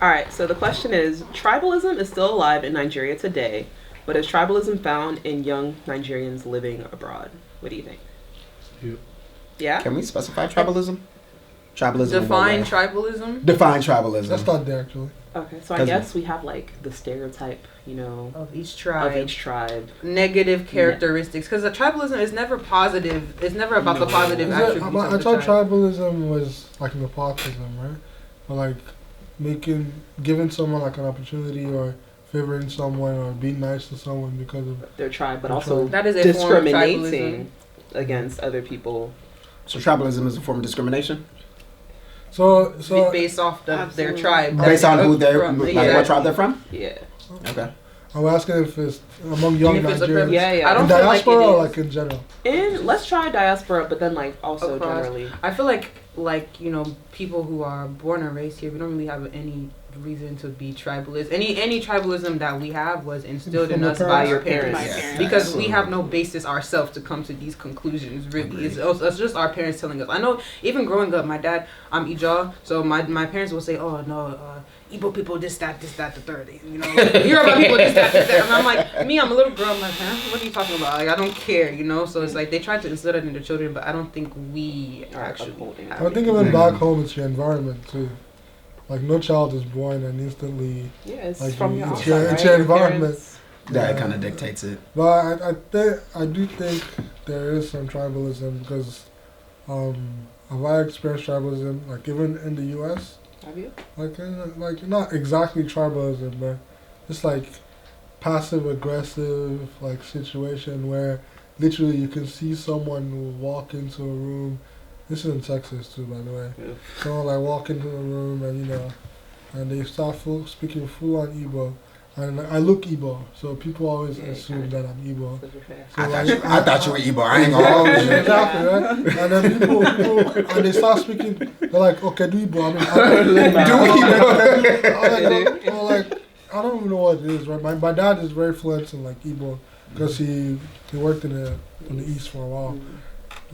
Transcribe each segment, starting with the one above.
All right, so the question is, tribalism is still alive in Nigeria today, but is tribalism found in young Nigerians living abroad? What do you think? Yeah? Can we specify tribalism? Tribalism. Define tribalism? Define tribalism. Let's start there, actually. Okay, so I guess we have like the stereotype, of each tribe. Negative characteristics, because the tribalism is never positive. It's never about the positive attributes. I thought tribalism was like nepotism, right? Or like giving someone like an opportunity or favoring someone or being nice to someone because of their tribe, but also that is a discriminating against other people. So tribalism is a form of discrimination? So based off their tribe. Based on who they're from, what tribe they're from? Yeah. Okay. I'm asking if it's among young Nigerians. Yeah. I don't feel diaspora like or like in general? Let's try diaspora, but then like also generally. I feel like people who are born and raised here, we don't really have any reason to be tribalist. Any tribalism that we have was instilled in us by your parents. Because we have no basis ourselves to come to these conclusions, really. It's just our parents telling us. I know even growing up, my dad, I'm Ija, so my parents will say, oh no, Igbo people this, that, the third. Yoruba people this, that. And I'm like, I'm a little girl, I'm like, huh? What are you talking about? Like, I don't care, So it's like they try to instill that in their children, but I don't think we actually have I think even back home, it's your environment too. Like no child is born and instantly. Yeah, it's like from your it's your environment. That kind of dictates it. But I do think there is some tribalism because have I experienced tribalism like even in the U.S. Have you? Like not exactly tribalism, but just like passive aggressive like situation where literally you can see someone walk into a room. This is in Texas too, by the way. Yeah. Someone like walk into a room and they start speaking full on Igbo, and I look Igbo, so people always assume that I'm Igbo. So I thought you were Igbo. I ain't gonna hold you. Exactly, right? And then people and they start speaking. They're like, okay, do Igbo. I'm like, I don't even know what it is, right? My dad is very fluent in like Igbo because he worked in the East for a while.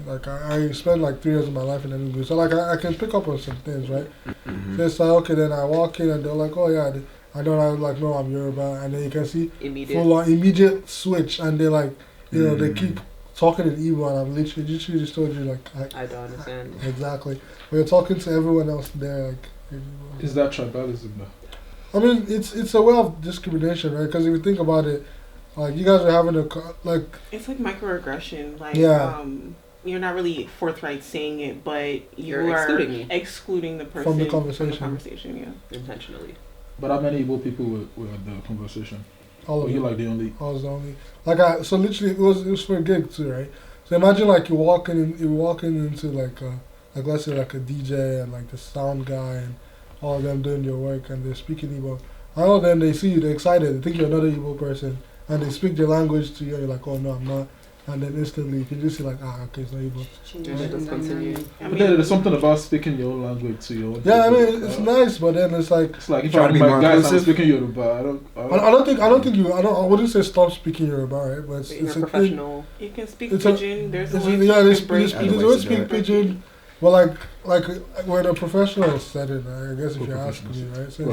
Like I spent like 3 years of my life in Enugu, so like I can pick up on some things, right? So it's like okay, then I walk in and they're like, oh yeah, I don't know, like no, I'm Yoruba, and then you can see immediate switch, and they like they keep talking in Igbo, and I'm literally just told you like I don't understand exactly. We're talking to everyone else there, like. Is that tribalism though? I mean, it's a way of discrimination, right? Because if you think about it, like you guys are having it's like microaggression, like you're not really forthright saying it, but you're excluding the person from the conversation. Yeah, intentionally. But how many Igbo people were at the conversation? All of you them. like the only? I was the only. Like so literally it was for a gig too, right? So imagine like you're walking into like let's say like a DJ and like the sound guy and all of them doing your work and they're speaking Igbo. All of them, they see you, they're excited, they think you're another Igbo person, and they speak their language to you, and you're like, oh no, I'm not. And then instantly you can just see like, okay, it's not Igbo. But there's something about speaking your own language to your own people. I mean, it's nice, but then it's like if I my guys are speaking Yoruba, I wouldn't say stop speaking Yoruba, right? But it's a professional. You can speak Pidgin. There's a way to speak Pidgin. But like we're the professional setting, I guess if you're asking me, right? So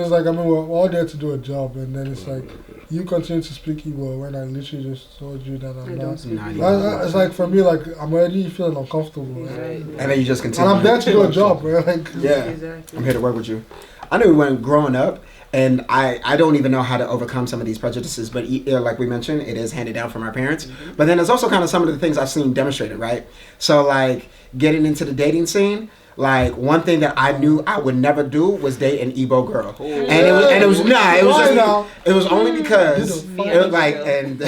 it's like I mean we're all there to do a job, and then it's like you continue to speak Igbo when I literally just told you that I'm not. It's like for me, like I'm already feeling uncomfortable, right? And then you just continue. And I'm there to do a job, right? Like exactly. I'm here to work with you. I knew when growing up, and I don't even know how to overcome some of these prejudices, but like we mentioned, it is handed down from our parents. But then there's also kind of some of the things I've seen demonstrated, right? So like getting into the dating scene, Like one thing that I knew I would never do was date an Igbo girl, and it was only because it was like and.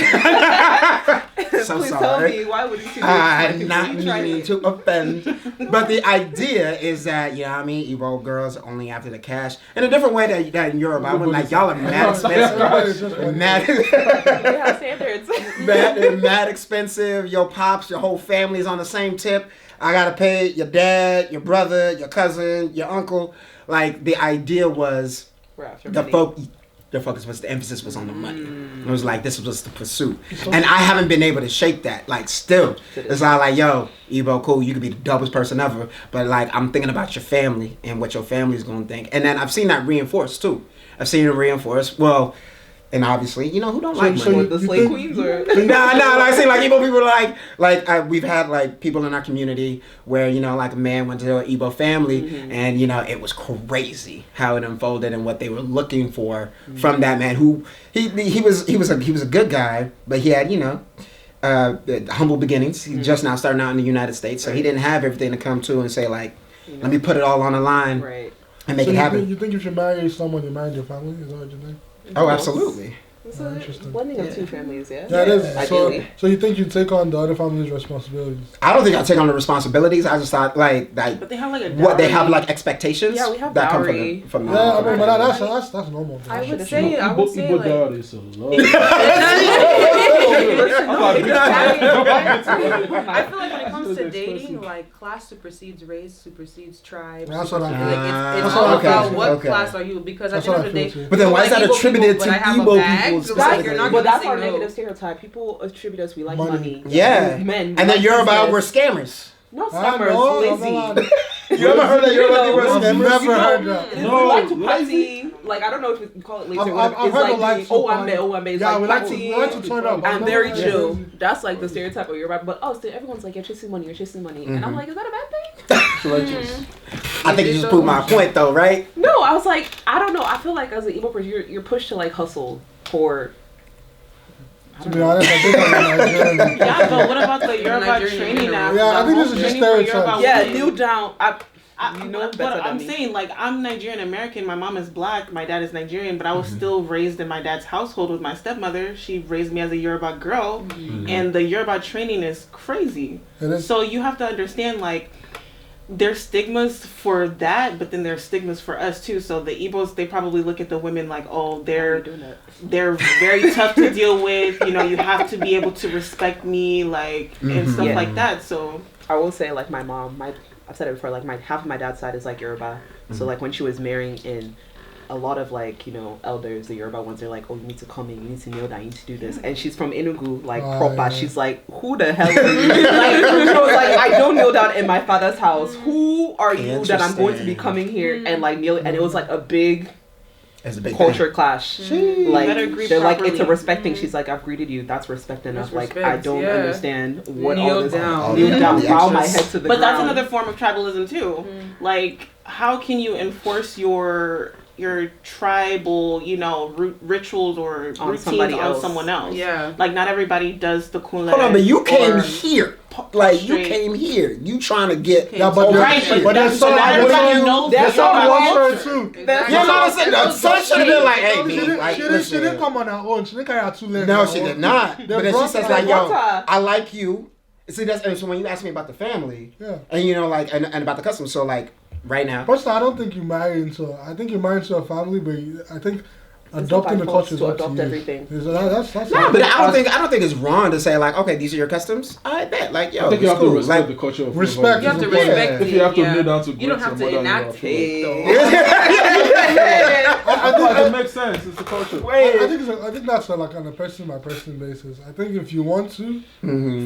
So Please sorry. tell me, why would you do I'm not meaning to offend, but the idea is that Igbo girls are only after the cash in a different way that in Europe. I'm like y'all are mad expensive, mad. They have standards. mad expensive. Your pops, your whole family's on the same tip. I gotta pay your dad, your brother, your cousin, your uncle. Like the idea was the emphasis was on the money. It was like this was the pursuit, and I haven't been able to shake that. Like still, it's like yo, Igbo, cool, you could be the dumbest person ever, but like I'm thinking about your family and what your family's gonna think, and then I've seen that reinforced too. I've seen it reinforced. Well. And obviously, who don't like money? The slave queens or nah. I see like Igbo people we've had like people in our community where like a man went to an Igbo family and it was crazy how it unfolded and what they were looking for from that man who he was a good guy, but he had humble beginnings. He just now starting out in the United States, so he didn't have everything to come to and say like, let me put it all on the line and make it happen. You think you should marry someone you marry your family? Is that what you think? Oh, absolutely. It's a blending of two families, yeah. Yeah, it is. So you think you take on the other family's responsibilities? I don't think I take on the responsibilities. I just thought like but they have like they have like expectations. Yeah, we have that dowry. come from the Yeah, but that's normal. I would say like. Dowry is a lot. I feel like when it comes to dating, like class supersedes race, supersedes tribe. That's what I feel. Like it's all about what class are you? Because at the end of the day, but then why is that attributed to Igbo people specifically? But that's our negative stereotype. People attribute us. We like money. Yeah, men. And then Yoruba we're scammers. Not scammers, lazy. You ever heard that Yoruba people are scammers? Never heard that. No, we like to party. Like I don't know if you call it lazy or whatever. It's like Owambe. It's like party. I'm very chill. That's like the stereotype of Yoruba. But everyone's like, you're chasing money. And I'm like, is that a bad thing? I think you just proved my point though, right? No, I was like, I don't know. I feel like as an Igbo person, you're pushed to like hustle for. To be honest, I think I'm Nigerian. Yeah, but what about the Yoruba training now? Yeah, I think this is just stereotypes. Yeah, kneel down. I'm saying, like, I'm Nigerian American. My mom is black. My dad is Nigerian, but I was still raised in my dad's household with my stepmother. She raised me as a Yoruba girl, and the Yoruba training is crazy. So you have to understand, like, there's stigmas for that, but then there's stigmas for us too. So the Igbos, they probably look at the women like, oh, they're very tough to deal with. You have to be able to respect me, like, and stuff like that. So I will say, like, my mom, I've said it before, like, half of my dad's side is like Yoruba. So like when she was marrying in, a lot of like elders, the Yoruba ones, they're like, oh, you need to come in, you need to kneel down, you need to do this. And she's from Enugu, like proper. Yeah. She's like, who the hell are you? Like, she was like, I don't kneel down in my father's house. Who are you that I'm going to be coming here and like kneel? And it was like a big culture clash. Like they're like, it's a respect thing. She's like, I've greeted you. That's respect enough. Like I don't understand what all this. Kneel down, bow my head to the ground. But that's another form of tribalism too. Like, how can you enforce your tribal, rituals or routines on someone else? Yeah. Like, not everybody does the kunle. Hold on, but you came here. Like, you came here. You trying to get... Yeah, but that's so not everybody knows. That's all too. You know what I'm saying? The son should have been like, hey, she didn't come on her own. She didn't carry her 2 legs. No, she did not. But then she says like, yo, I like you. See, that's so when you ask me about the family, and like, and about the customs, so like, right now. Personally, I don't think you marry into. I think you marry into a family, but I think adopting the culture is up to you. Everything. That's no, but I don't think it's wrong to say like, okay, these are your customs. I bet, like, yo, I think you have to respect the culture of respect. You have to respect. If you have to kneel down to you don't have to enact it though. I think it makes sense. It's the culture. I think that's like on a person by person basis. I think if you want to,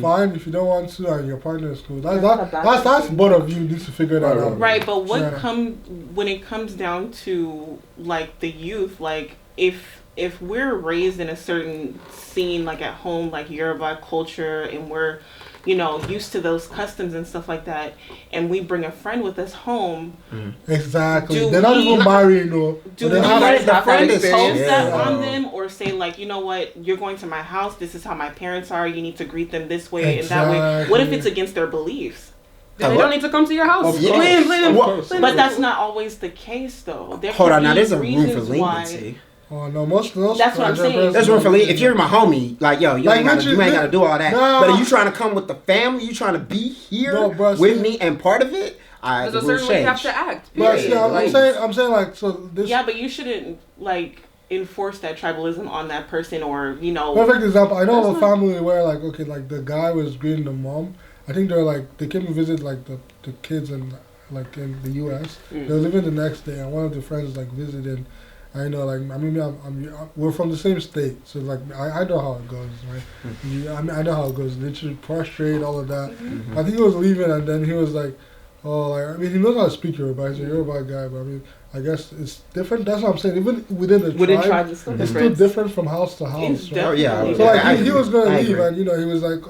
fine. If you don't want to, and your partner is cool. That's both of you need to figure that out. Right, but when it comes down to like the youth, like if we're raised in a certain scene, like at home, like Yoruba culture, and we're used to those customs and stuff like that, and we bring a friend with us home. Exactly. They're not even married, though. Do we let the friend post that on them, or say like, you know what, you're going to my house, this is how my parents are, you need to greet them this way and that way? What if it's against their beliefs? They don't need to come to your house. But that's not always the case, though. Hold on, now there's a room for leniency. Oh no, most of those. That's what I'm saying. There's room for if you're my homie, like yo, you ain't gotta do all that. But are you trying to come with the family? You trying to be here with me and part of it? There's a certain way you have to act. But yeah, I'm saying like so. Yeah, but you shouldn't like enforce that tribalism on that person, or Perfect example. I know of a family where like the guy was greeting the mom. I think they came to visit like the kids in the U.S. They were leaving the next day, and one of the friends like visited. I know, we're from the same state, so like I know how it goes, right? I know how it goes. Literally prostrate, all of that. I think he was leaving, and then he was like, he knows how to speak Yoruba. He's a Yoruba guy, but I guess it's different. That's what I'm saying. Even within the tribe, it's still different from house to house. Right? Oh yeah. So he was gonna leave, and he was like,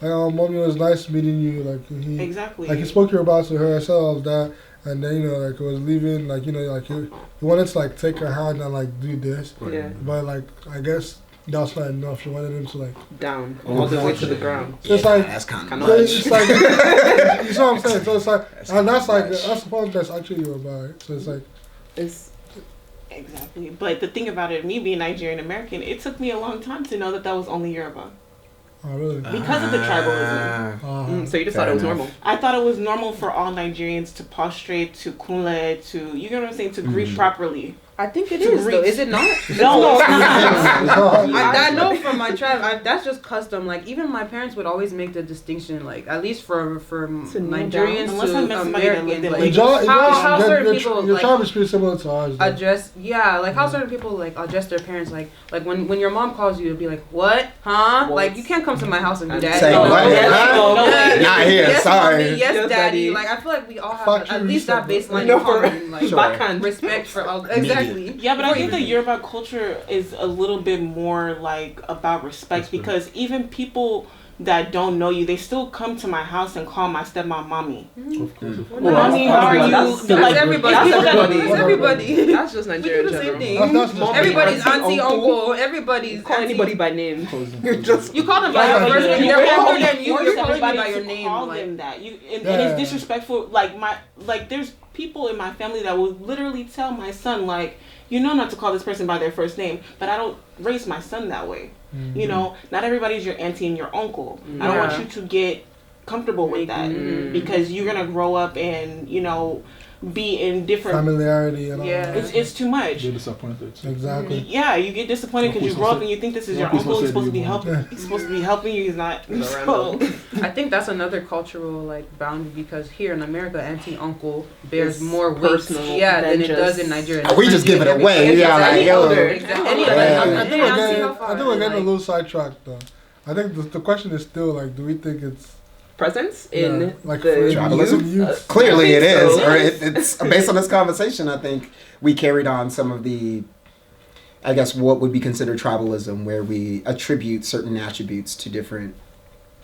mommy, it was nice meeting you. Like he spoke Yoruba to her. I said all of that. And then, it was leaving, he wanted to, take her hand and, do this. Yeah. But, I guess that's not enough. She wanted him to, down, all the way to the ground. So it's that's kind of much. It's you know what I'm saying? So it's and that's, that's the part that's actually Yoruba, right? So it's Exactly. But the thing about it, me being Nigerian American, it took me a long time to know that was only Yoruba. Oh, really? Because of the tribalism. So you just thought it was normal? I thought it was normal for all Nigerians to prostrate, to kunle, to, you know what I'm saying, to greet properly. I think it is, though. Is it not? No, it's not. I know from my tribe, that's just custom. Even my parents would always make the distinction, at least for Nigerians to Americans. How certain people, your tribe is pretty similar to ours. How certain people, address their parents, when your mom calls you, it'll be like, what? Huh? You can't come to my house and do that. Say what? Not here, yes, sorry. Mommy, yes, daddy. I feel like we all have at least that baseline common, respect for all. Exactly. Yeah, but I think the Yoruba culture is a little bit more about respect, because even people that don't know you, they still come to my house and call my stepmom mommy. Of course. Mommy, how are you? That's everybody. That's just Nigeria. We do the same thing. Everybody's auntie, uncle. Everybody's call anybody by name. You call them by your first name. They're older than you. You're calling them by your name. Call them that. And it's disrespectful. There's people in my family that will literally tell my son, not to call this person by their first name, but I don't raise my son that way. Not everybody's your auntie and your uncle. I don't want you to get comfortable with that, because you're gonna grow up and be in different familiarity and all that. It's too much. You're disappointed. Exactly. Yeah, you get disappointed because you grow up and you think this is your uncle. He's supposed to be helping. He's supposed to be helping you. He's not. So. I think that's another cultural boundary, because here in America, auntie uncle bears more weight than it does in Nigeria. We just give it away. I think we're getting a little sidetracked though. I think the question is still do we think it's presence in the tribalism? Clearly it is, or it's based on this conversation. I think we carried on some of the, I guess, what would be considered tribalism, where we attribute certain attributes to different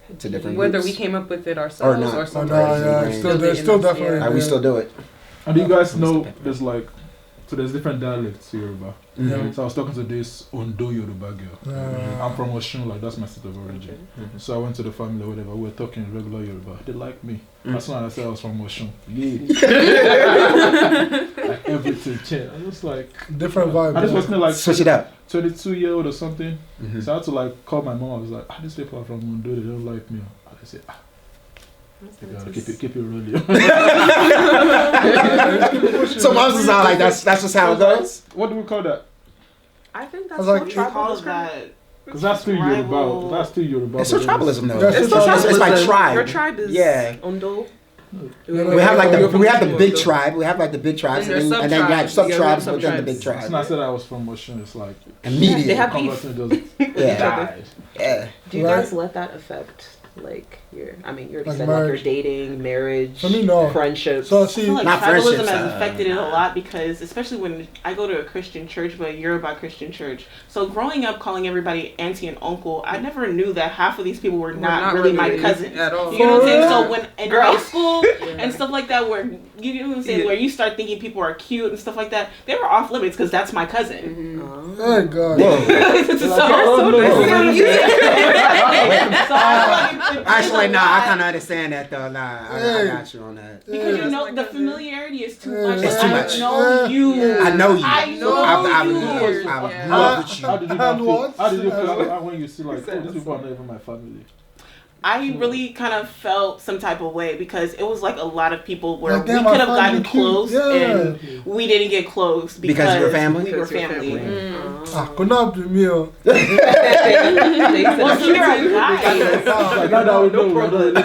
whether groups. we came up with it ourselves or something. There's still definitely. We still do it. And do you guys know there's different dialects to Yoruba. So I was talking to this Ondo Yoruba girl. I'm from Oshun, that's my state of origin. So I went to the family or whatever, we were talking regular Yoruba. They liked me. As soon as I said I was from Oshun. Everything changed. I was different vibe. I just was switch it up. 22-year-old or something. So I had to call my mom. I was like, this people are from Ondo, they don't like me. I said, keep it rolling. So moms is not that's just how it goes. What do we call that? I think that's what tribal that. Because that's still Yoruba. That's still Yoruba. It's still tribalism though. It's like tribe. Your tribe is Ondo. We have the big tribe. We have the big tribes, and then you have sub tribes within the big tribe. It's not said I was from Oshun. It's immediate. They have beef. Yeah. Do you guys let that affect you already said your dating, marriage, for me, no. friendships? So I feel like tribalism has affected it a lot, because especially when I go to a Christian church, but Yoruba Christian church. So growing up calling everybody auntie and uncle, I never knew that half of these people were not really my cousins at all. You know what I'm saying? So when in high school and stuff like that, where you know what I'm saying, where you start thinking people are cute and stuff like that, they were off limits because that's my cousin. Oh God. Actually, Okay, I kind of understand that though. I got you on that. Because you know the familiarity is too much. It's too much. I know you. I know you. I love with you. How did you feel when you see like, these people are not even my family? I really kind of felt some type of way because it was like a lot of people where we could have gotten close and we didn't get close because you were family. We were family. Could not be me. Well, you're a guy. No problem.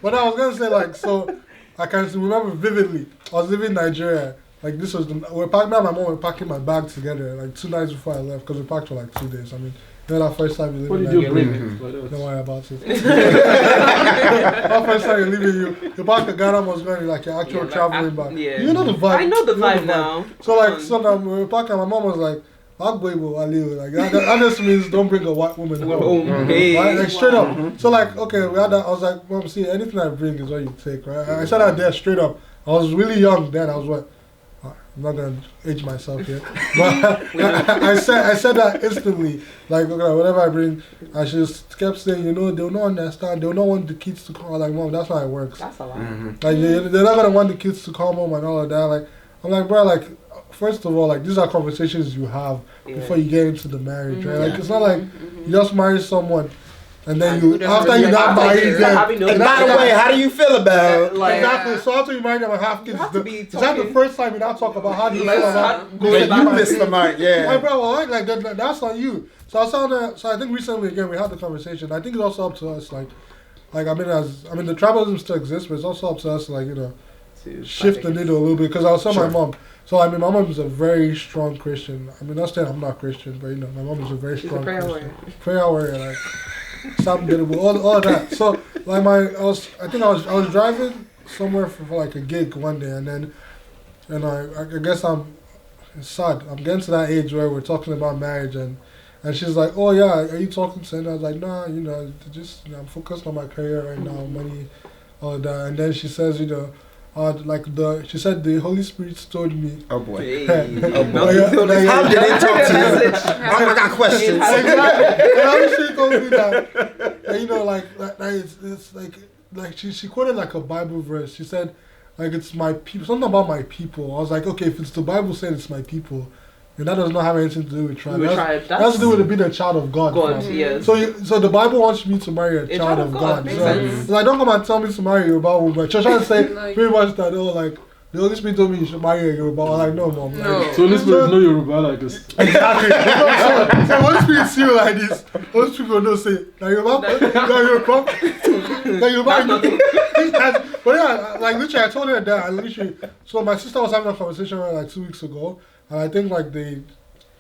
But I was gonna say like, so I can remember vividly. I was living in Nigeria. Like this was me and my mom were packing my bag together like 2 nights before I left because we packed for like 2 days. I mean. You know that first time you live in Nigeria. Don't worry about it. That first time you're leaving, you pack the Ghana was going like your actual traveling bag. Yeah. You know the vibe. I know the vibe now. So like, so now we were packing. My mom was like, like that just means don't bring a white woman home. Right? Like straight up. So like, okay, we had that. I was like, Mom, see, anything I bring is what you take, right? I said that there straight up. I was really young then. I was what? I'm not gonna age myself here, but I said that instantly. Like, okay, whatever I bring, I just kept saying, they'll not understand. They'll not want the kids to come. Like, Mom, that's how it works. That's a lot. Like, they're not gonna want the kids to come home and all of that. Like, I'm like, bro, like, first of all, like, these are conversations you have before you get into the marriage, right? Like, it's not like you just marry someone. And then after you not married them. And by the way, how do you feel about exactly? So after you marry them and have kids, is that the first time you not talk about how do you feel about going you missed the mark? Yeah. Like, bro, like that's on you. So I think recently again we had the conversation. I think it's also up to us, like the tribalism still exists, but it's also up to us, like to shift the needle a little bit. Because I was telling my mom. So I mean, my mom is a very strong Christian. I mean, not saying I'm not Christian, but my mom is a very strong Christian. Prayer warrior, like. Something all that. So like I was driving somewhere for like a gig one day, and then I guess it's sad. I'm getting to that age where we're talking about marriage, and she's like, oh yeah, are you talking to? And I was like, nah, just I'm focused on my career right now, money, all that. And then she says, she said the Holy Spirit told me. Oh boy. How did it talk to you? I got questions. And she told me that it's like she quoted like a Bible verse. She said like it's my people, something about my people. I was like, okay, if it's the Bible saying it's my people, then that does not have anything to do with tribe. That has to do with being a child of God. Yes. So the Bible wants me to marry a child of God. So like, don't come and tell me to marry a Yoruba woman. She's trying to say pretty much that like the Holy Spirit told me you should marry a Yoruba. I'm like, no, Mom. Like, so Holy Spirit no Yoruba like this. Exactly. So Holy Spirit see you like this. Holy Spirit will not say now Yoruba. But yeah, like literally, I told her that. So my sister was having a conversation with her like 2 weeks ago. And I think like they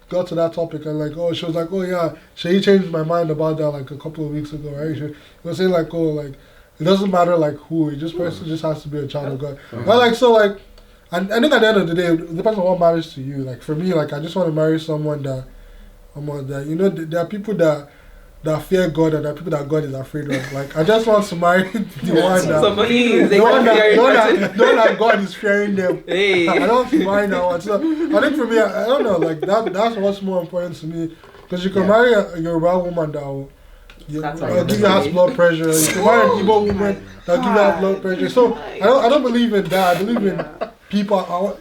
got to that topic and like, she was like, oh yeah, she changed my mind about that like a couple of weeks ago, right? She was saying like, oh, like it doesn't matter like who, person just has to be a child of God. But like, so like, and I think at the end of the day, it depends on what matters to you. Like for me, like I just want to marry someone that there are people that fear God and there are people that God is afraid of. Like I just want to marry the one that God is fearing them. Hey. I don't want to marry that one. So I think for me, I don't know, like that's what's more important to me. Because you can marry a Yoruba woman that will give you high blood pressure. You can marry an Igbo woman that will give you high blood pressure. So I don't believe in that. I believe in people. I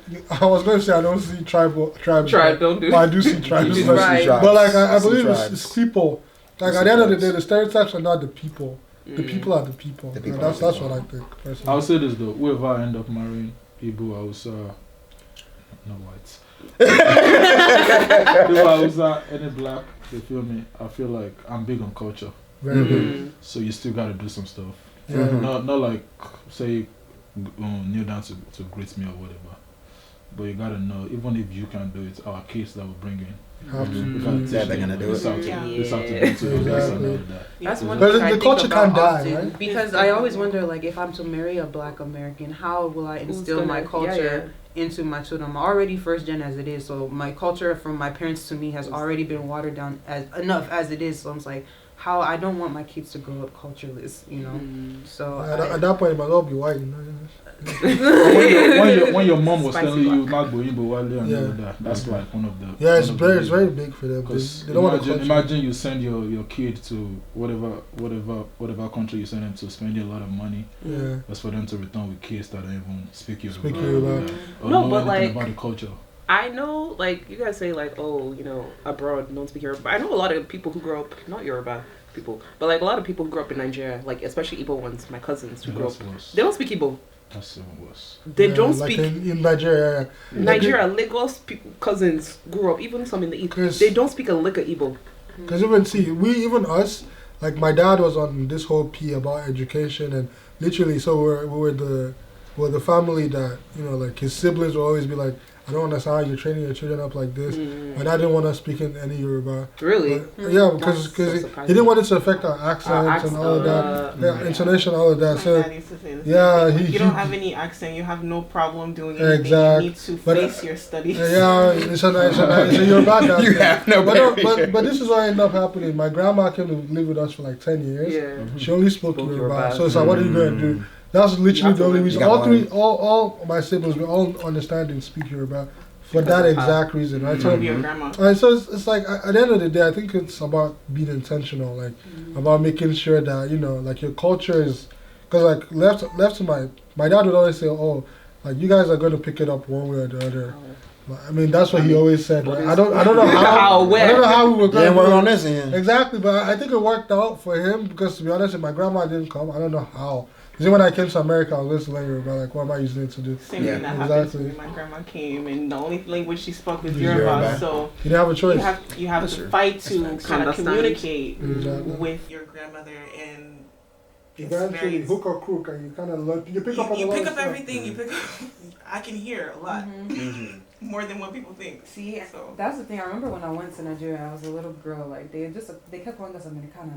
was going to say I don't see tribes. Don't do. But I do see tribes. Right. But like I believe it's people. Like at the end of the day, the stereotypes are not the people. The people are the people. That's what I think. Personally. I'll say this though: whoever I end up marrying, Igbo, Hausa, no whites. Igbo, Hausa, any black, you feel me? I feel like I'm big on culture. Very big. So you still gotta do some stuff. Yeah. Not like say kneel down to greet me or whatever. But you gotta know, even if you can't do it, our kids that we're bringing. They're gonna do it. That's one thing I the culture can't die, right? Because I always wonder, like, if I'm to marry a Black American, how will I instill my culture into my children? I'm already first gen as it is, so my culture from my parents to me has already been watered down enough as it is. So I'm like, how I don't want my kids to grow up cultureless, you know. So at that point, my love be white, you know. when your mom was telling you not going but Wale and all that, that's like one of the it's very big for them. They don't want to imagine you send your kid to whatever country you send them to, spending a lot of money. That's for them to return with kids that don't even speak Yoruba. No, but like about the culture. I know, like, you guys say, like, oh, you know, abroad, don't speak Yoruba. I know a lot of people who grow up, not Yoruba people, but, like, a lot of people who grew up in Nigeria, like, especially Igbo ones, my cousins who grew up, they don't speak Igbo. That's even worse. They don't speak... In Nigeria, Nigeria, Lagos cousins grew up, even some in the East, they don't speak a lick of Igbo. Because even us, like, my dad was on this whole P about education, and literally, so we were the family that, you know, like, his siblings would always be like, I don't understand how you're training your children up like this. My dad didn't want us speaking any Yoruba. Really? Yeah, because he didn't want it to affect our accents and all of that. Intonation, all of that. So, you don't have any accent, you have no problem doing anything. Exactly. You need to face your studies. It's a Yoruba dad. You have no but this is what ended up happening. My grandma came to live with us for like 10 years. Yeah. She only spoke Yoruba. So it's like, what are you going to do? That's literally the only reason. All my siblings, we all understand and speak Yoruba for that exact reason, right? So it's like, at the end of the day, I think it's about being intentional, like about making sure that, you know, like your culture is, because like left to my dad would always say, oh, like you guys are going to pick it up one way or the other. I mean, that's what he always said. Right? I don't know how. I don't know how we were going to work on this end. Exactly, but I think it worked out for him because, to be honest, if my grandma didn't come, I don't know how. Because when I came to America, I was listening to Yoruba, like, what am I using it to do? Same thing that happened to me. My grandma came, and the only language she spoke was Yoruba, so you didn't have a choice. You have to fight to kind of communicate with your grandmother and eventually hook or crook, and you kind of learn. You pick up everything. You pick up. I can hear a lot. More than what people think. See, so that's the thing. I remember when I went to Nigeria, I was a little girl. Like they kept calling us Americana,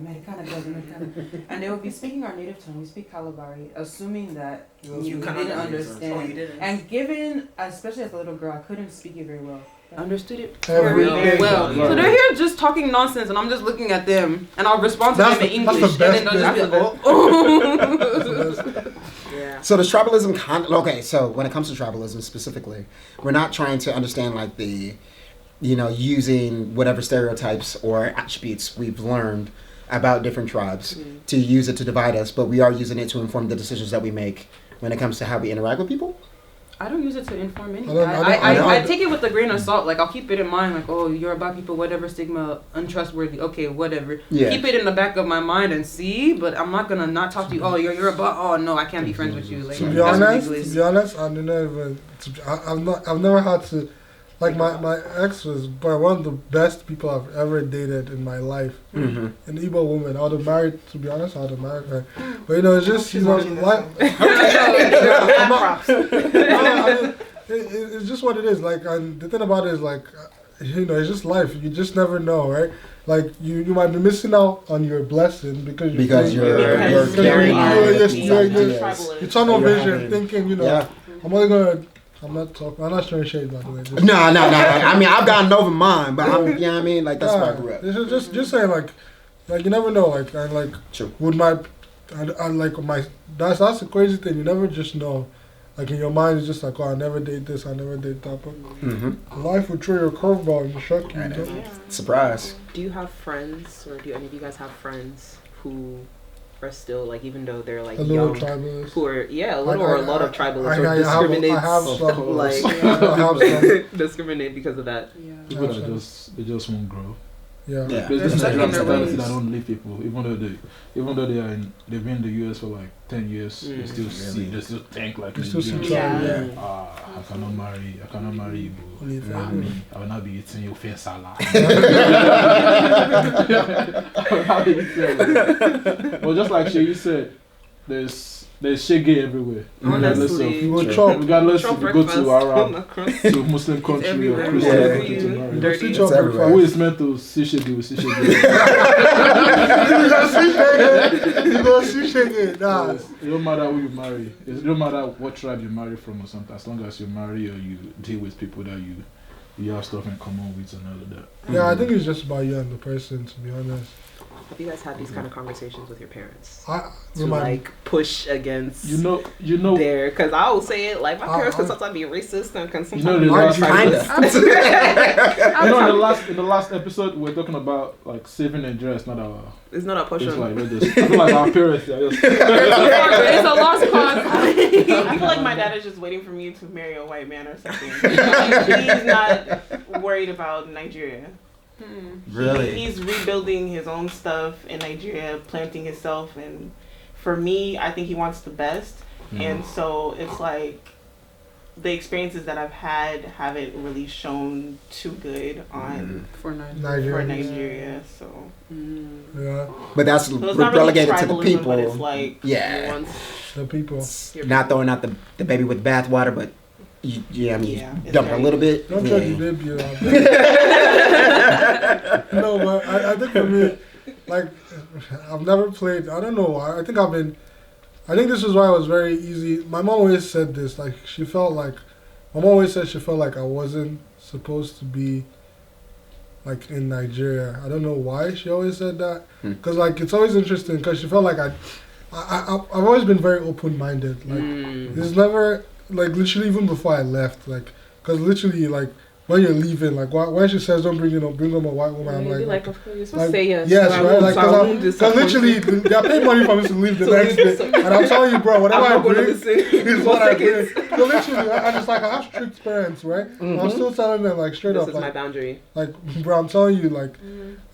and they would be speaking our native tongue. We speak Kalabari, assuming that you didn't understand. Oh, you didn't. And given, especially as a little girl, I couldn't speak it very well. I understood it very well. So they're here just talking nonsense, and I'm just looking at them, and I'll respond to them in English, and then they'll just be like, oh. Yeah. So does tribalism okay, so when it comes to tribalism specifically, we're not trying to understand like the, you know, using whatever stereotypes or attributes we've learned about different tribes to use it to divide us, but we are using it to inform the decisions that we make when it comes to how we interact with people? I don't use it to inform anything. I take it with a grain of salt. Like, I'll keep it in mind, like, oh, you're about people, whatever, stigma, untrustworthy, okay, whatever. Yeah. Keep it in the back of my mind and see, but I'm not gonna not talk to you, oh, you're about, oh, no, I can't be friends with you. Like, to be honest, I've never had to, like, my ex was one of the best people I've ever dated in my life. An Igbo woman. I would have married, to be honest, I would have married her. But, you know, it's just, you know, like, it's just what it is. Like, and the thing about it is, like, you know, it's just life. You just never know, right? Like, you might be missing out on your blessing because you're tunnel vision, thinking, you know, I'm not trying to shade, by the way. No. I mean, I've gotten over mine, but you know what I mean? Like, that's where I grew up. Just saying, like you never know. Like, and like, with that's the crazy thing. You never just know. Like, in your mind, it's just like, oh, I never did this, I never did that. But life will throw you a curveball and shock you. Yeah. Surprise. Do you have friends, or do any of you guys have friends who are still, like, even though they're like young, tribalists. Who are a lot of tribalists or discriminate discriminate because of that. Yeah. People that just won't grow. Yeah. There's this Nigerian mentality that don't leave people, even though they've been in the US for like 10 years, they still think like Nigerian. I cannot marry Igbo. I will not be eating your face salad. Well, just like you said, there's shege everywhere. Regardless if you go to Arab, to Muslim country or Christian country to marry. Who is meant to see shege with see shege? You go see shege. Nah. It don't matter who you marry. It don't matter what tribe you marry from or something. As long as you marry or you deal with people that you you have stuff in common with and all of that. Yeah, I think it's just about you and the person, to be honest. Have you guys had these kind of conversations with your parents? To like push against you know there, because I will say it, like my parents can sometimes be racist and can sometimes be racist. in the last episode we're talking about like saving Nigeria. It's not our portion. It's like I feel like our parents it's a lost cause. I feel like my dad is just waiting for me to marry a white man or something. He's not worried about Nigeria. Really? He's rebuilding his own stuff in Nigeria, planting himself, and for me, I think he wants the best. And so it's like the experiences that I've had haven't really shown too good on for Nigeria. So yeah, but that's so relegated really to the people. But it's like the people not throwing out the baby with bathwater, but. Dump a little bit. Don't try to dip you out there. No, but I think for me, like, I've never played. I don't know. I think this is why it was very easy. My mom always said this. Like, my mom always said she felt like I wasn't supposed to be, like, in Nigeria. I don't know why she always said that. Because, like, it's always interesting because she felt like I've always been very open-minded. Like, there's never... Like, literally, even before I left, like, because literally, like, when you're leaving, like, when she says don't bring home a white woman, I'm like, of course, you're supposed to say yes. Yes, right? Like, because literally, they're paying money for me to leave the next day. And I'm telling you, bro, whatever I bring is what I bring. So literally, I just, like, I have strict parents, right? I'm still telling them, like, straight up. This is my boundary. Like, bro, I'm telling you, like,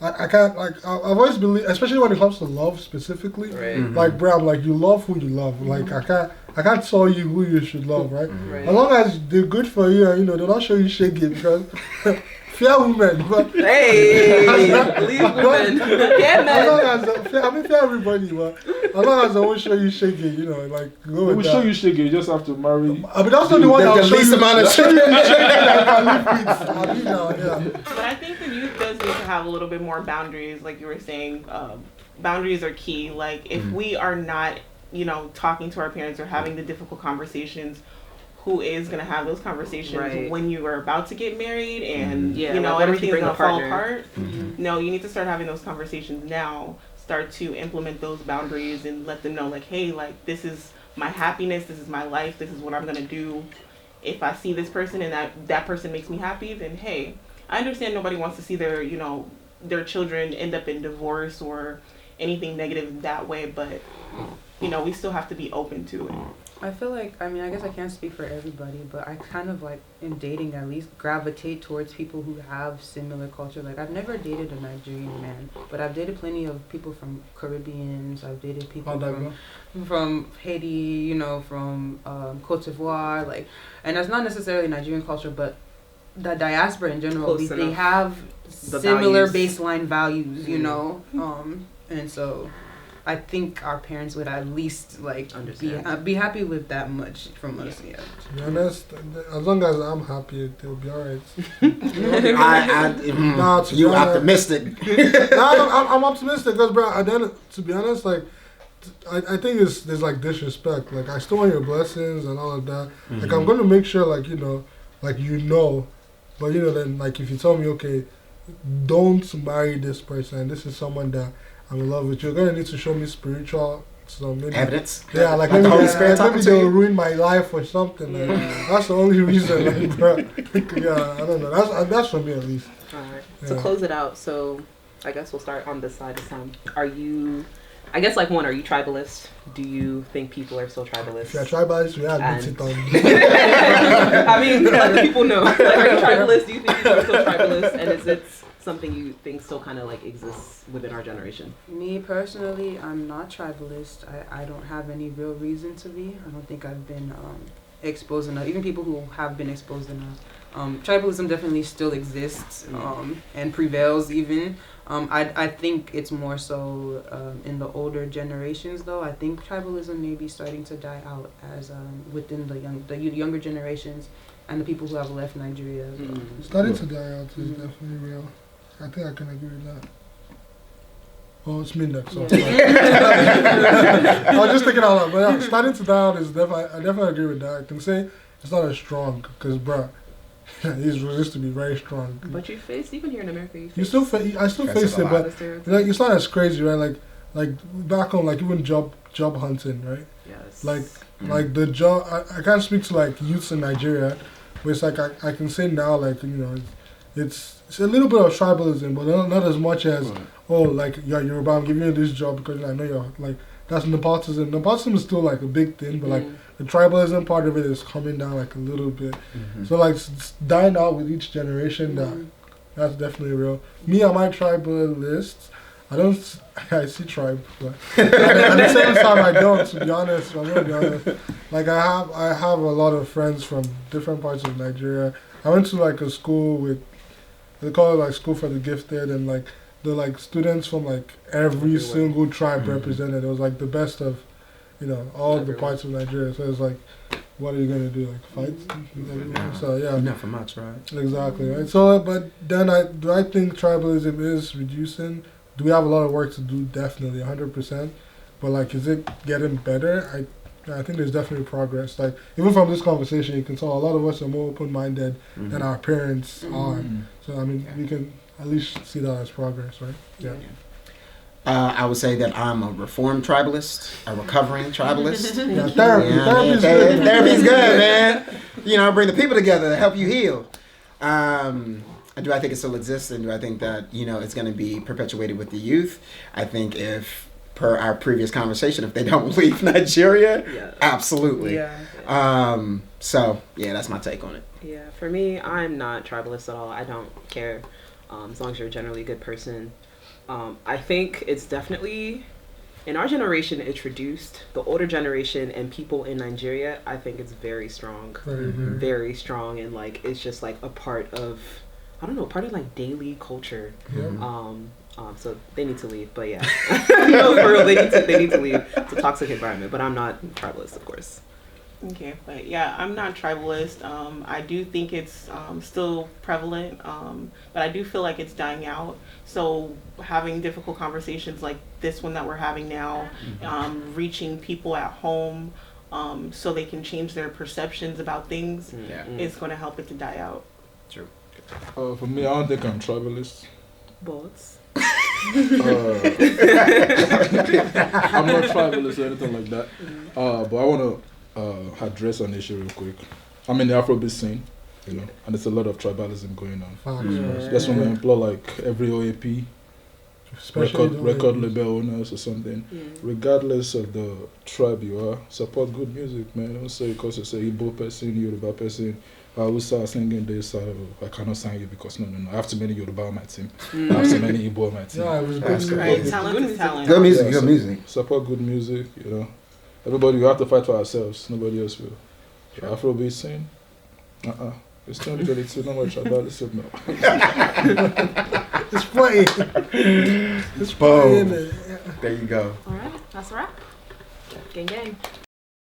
I can't, like, I've always believed, especially when it comes to love specifically, like, bro, I'm like, you love who you love. Like, I can't tell you who you should love, right? As long as they're good for you and, they'll not show you shaky because fear women. But hey, leave women. Yeah, man. Fear everybody, but as long as they won't show you shaky, like, go with that. Show you shaky, you just have to marry. But that's not the one that will show you amount of shaky But I think the youth does need to have a little bit more boundaries, like you were saying. Boundaries are key. Like, if we are not talking to our parents or having the difficult conversations, who is going to have those conversations when you are about to get married and, everything's going to fall apart? No, you need to start having those conversations now. Start to implement those boundaries and let them know, like, hey, like, this is my happiness, this is my life, this is what I'm going to do. If I see this person and that person makes me happy, then, hey, I understand nobody wants to see their, their children end up in divorce or anything negative that way, but... we still have to be open to it. I feel like, I guess I can't speak for everybody, but I kind of, like, in dating at least, gravitate towards people who have similar culture. Like, I've never dated a Nigerian man, but I've dated plenty of people from Caribbeans. I've dated people from Haiti, from Cote d'Ivoire, like, and that's not necessarily Nigerian culture, but the diaspora in general, they have similar baseline values, and so... I think our parents would at least be happy with that much from us. Yeah. To be honest, as long as I'm happy, they'll be alright. You optimistic? I'm optimistic because, bro. Then, to be honest, like, I think there's like disrespect. Like, I still want your blessings and all of that. Like, I'm gonna make sure, like, but then, like, if you tell me, okay, don't marry this person. This is someone that I'm in love with. You're gonna need to show me spiritual, so maybe evidence. Yeah, like maybe the Holy Spirit maybe they'll ruin my life or something. That's the only reason, like, bro. Yeah, I don't know. That's for me at least. All right. Yeah. To close it out, so I guess we'll start on this side this time. Are you? I guess, like, are you tribalist? Do you think people are still tribalist? If you're tribalist, we have to sit on. Let the people know. Like, are you tribalist? Do you think people are still tribalist? And is it something you think still kind of, like, exists within our generation? Me personally, I'm not tribalist. I don't have any real reason to be. I don't think I've been exposed enough. Even people who have been exposed enough. Tribalism definitely still exists and prevails even. I think it's more so in the older generations, though. I think tribalism may be starting to die out as within the younger generations and the people who have left Nigeria as well. Starting to die out is definitely real. I think I can agree with that. Oh, it's midnight, so I was just thinking out loud. But yeah, starting to die out is definitely, I definitely agree with that. I can say it's not as strong because, bruh, These rules used to be very strong. But even here in America, I still face it, but like it's not as crazy, right? Like back home, like even job hunting, right? Yes. Like the job, I can't speak to like youths in Nigeria, but it's like I can say now, like, you know, it's a little bit of tribalism, but not as much as like Yoruba, I'm giving you this job because I know you're like, that's nepotism. Nepotism is still like a big thing, but like the tribalism part of it is coming down like a little bit. So like it's dying out with each generation. That's definitely real. Me and my tribalists, I see tribe, but at the same time I don't. To be honest, I'm gonna be honest. Like I have a lot of friends from different parts of Nigeria. I went to like a school they call it like school for the gifted, and like the like students from like every single tribe represented. It was like the best of, you know, all the parts of Nigeria. So it's like, what are you gonna do? Like fight? So yeah, enough for much, right? Exactly, right. So, but then do I think tribalism is reducing? Do we have a lot of work to do? Definitely, 100%. But like, is it getting better? I think there's definitely progress. Like even from this conversation, you can tell a lot of us are more open-minded than our parents are. So I mean, we can at least see that as progress, right? Yeah. I would say that I'm a reformed tribalist, a recovering tribalist. Therapy's good. Therapy's good, man. You know, bring the people together to help you heal. Do I think it still exists, and do I think that, you know, it's going to be perpetuated with the youth? I think per our previous conversation, if they don't leave Nigeria, absolutely. So, yeah, that's my take on it. Yeah, for me, I'm not tribalist at all. I don't care as long as you're a generally good person. I think it's definitely, in our generation, it's reduced. The older generation and people in Nigeria, I think it's very strong. Very strong, and like it's just like a part of, I don't know, part of like daily culture. So they need to leave, but yeah. No, for real, they need to leave. It's a toxic environment, but I'm not tribalist, of course. Okay, but yeah, I'm not tribalist. I do think it's still prevalent, but I do feel like it's dying out. So having difficult conversations like this one that we're having now, reaching people at home so they can change their perceptions about things is going to help it to die out. True. For me, I don't think I'm tribalist. Bots. I'm not tribalist or anything like that. But I want to address an issue real quick. I'm in the Afrobeat scene, you know, and there's a lot of tribalism going on. That's when we employ like every OAP, record label owners or something. Regardless of the tribe you are, support good music, man. Don't say because it's a Igbo person, Yoruba person, I will start singing this, I cannot sing you because no. I have too many Yoruba on my team. I have too many Igbo on my team. Right, talent is talent. Good music, good music. Support good music, you know. Everybody, we have to fight for ourselves. Nobody else will. The Afrobeat scene? It's 2022, no more tribalism now. It's funny. It's boom. There you go. All right, that's a wrap. Gang, gang.